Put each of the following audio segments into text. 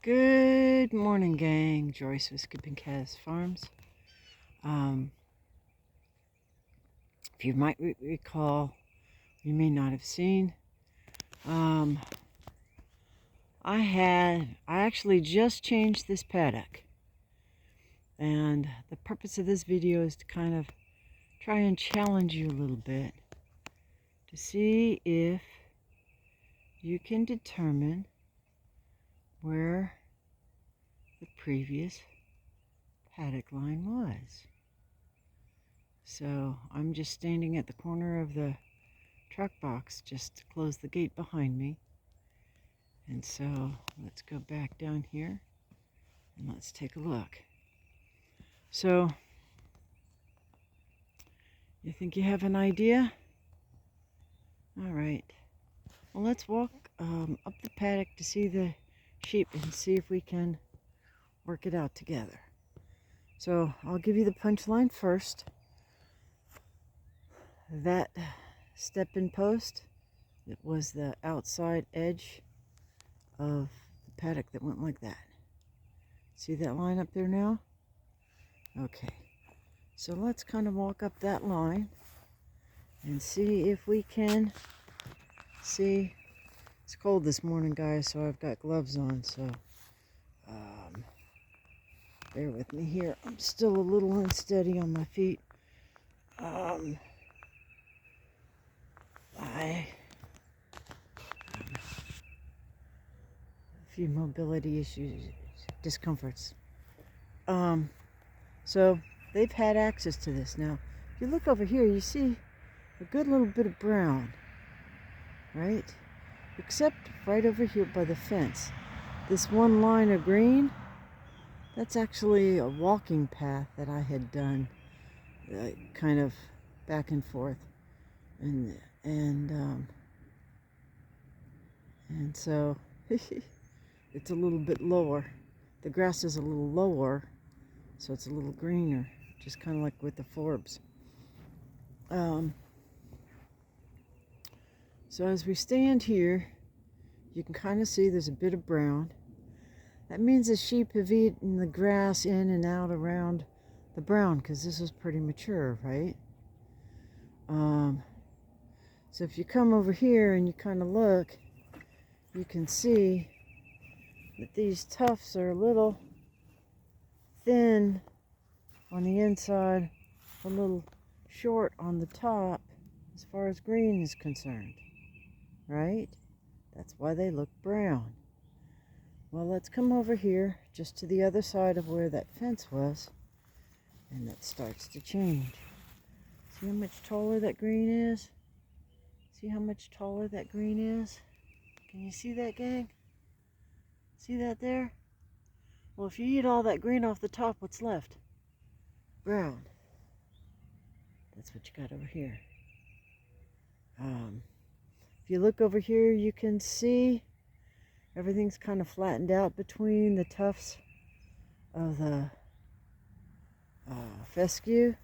Good morning, gang. Joyce with Skipping Cass Farms. If you might recall, you may not have seen. I actually just changed this paddock, and the purpose of this video is to kind of try and challenge you a little bit to see if you can determine where the previous paddock line was. So I'm just standing at the corner of the truck box just to close the gate behind me. And so let's go back down here and let's take a look. So you think you have an idea? All right. Well, let's walk up the paddock to see the sheep and see if we can work it out together. So I'll give you the punchline first. That step-in post, it was the outside edge of the paddock that went like that. See that line up there now? Okay, so let's kind of walk up that line and see if we can see. It's cold this morning, guys, so I've got gloves on, so bear with me here. I'm still a little unsteady on my feet. A few mobility issues, discomforts. So they've had access to this. Now, if you look over here, you see a good little bit of brown, right? Except right over here by the fence. This one line of green, that's actually a walking path that I had done, kind of back and forth, and so it's a little bit lower. The grass is a little lower, so it's a little greener, just kind of like with the forbs. So as we stand here, you can kind of see there's a bit of brown. That means the sheep have eaten the grass in and out around the brown, because this is pretty mature, right? So if you come over here and you kind of look, you can see that these tufts are a little thin on the inside, a little short on the top as far as green is concerned, right? That's why they look brown. Well, let's come over here just to the other side of where that fence was, and that starts to change. See how much taller that green is? See how much taller that green is? Can you see that, gang? See that there? Well, if you eat all that green off the top, what's left? Brown. That's what you got over here. If you look over here, you can see everything's kind of flattened out between the tufts of the fescue.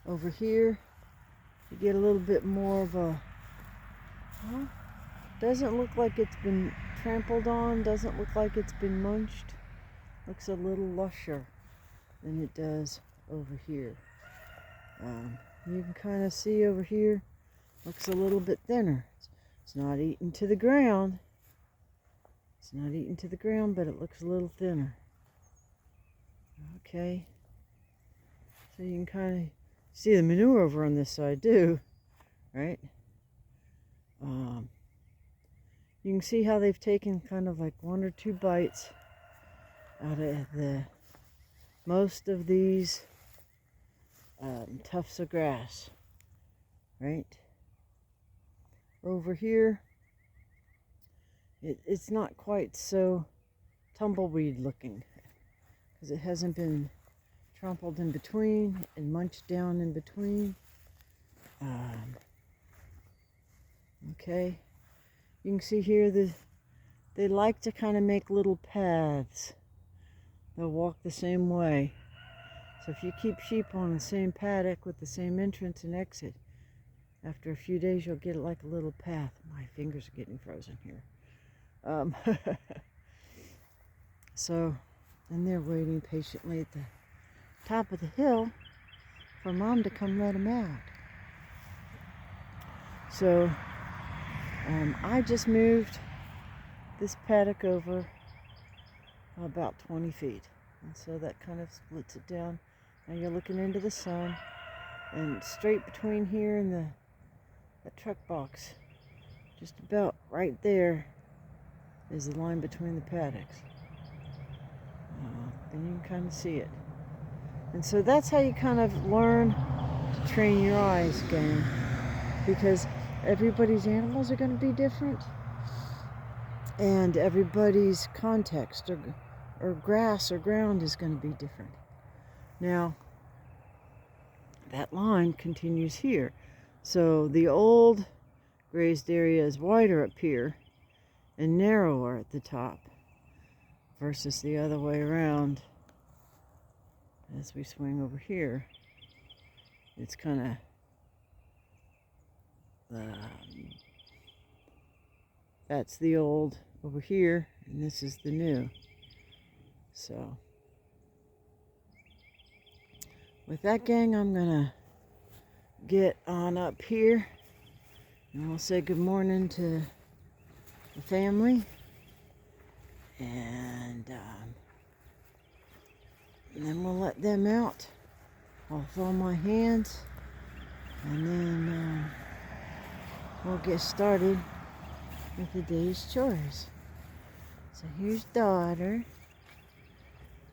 Over here, you get a little bit more of a, well, doesn't look like it's been trampled on, doesn't look like it's been munched. Looks a little lusher than it does over here. You can kind of see over here, looks a little bit thinner. It's not eaten to the ground. It's not eaten to the ground, but it looks a little thinner. Okay. So you can kind of see the manure over on this side too, right? You can see how they've taken kind of like 1 or 2 bites out of the most of these tufts of grass, right? Over here, it's not quite so tumbleweed looking, because it hasn't been trampled in between and munched down in between. Okay, you can see here they like to kind of make little paths. They'll walk the same way. So if you keep sheep on the same paddock with the same entrance and exit, after a few days you'll get like a little path. My fingers are getting frozen here. Um, so, and they're waiting patiently at the top of the hill for Mom to come let them out. So, I just moved this paddock over about 20 feet. And so that kind of splits it down. Now you're looking into the sun, and straight between here and that truck box, just about right there, is the line between the paddocks. And you can kind of see it. And so that's how you kind of learn to train your eyes, gang. Because everybody's animals are going to be different. And everybody's context or grass or ground is going to be different. Now, that line continues here. So the old grazed area is wider up here and narrower at the top versus the other way around. As we swing over here, it's kind of, that's the old over here, and this is the new. So, with that, gang, I'm gonna get on up here, and we'll say good morning to the family, and then we'll let them out. I'll fill my hands, and then we'll get started with the day's chores. So here's daughter.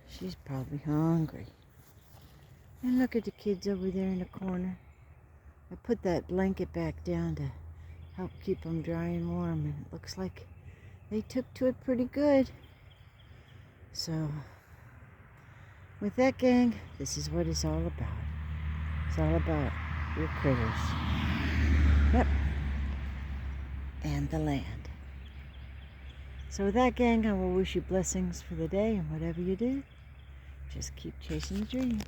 She's probably hungry. And look at the kids over there in the corner. I put that blanket back down to help keep them dry and warm, and it looks like they took to it pretty good. So, with that, gang, this is what it's all about. It's all about your critters. Yep. And the land. So with that, gang, I will wish you blessings for the day, and whatever you do, just keep chasing the dream.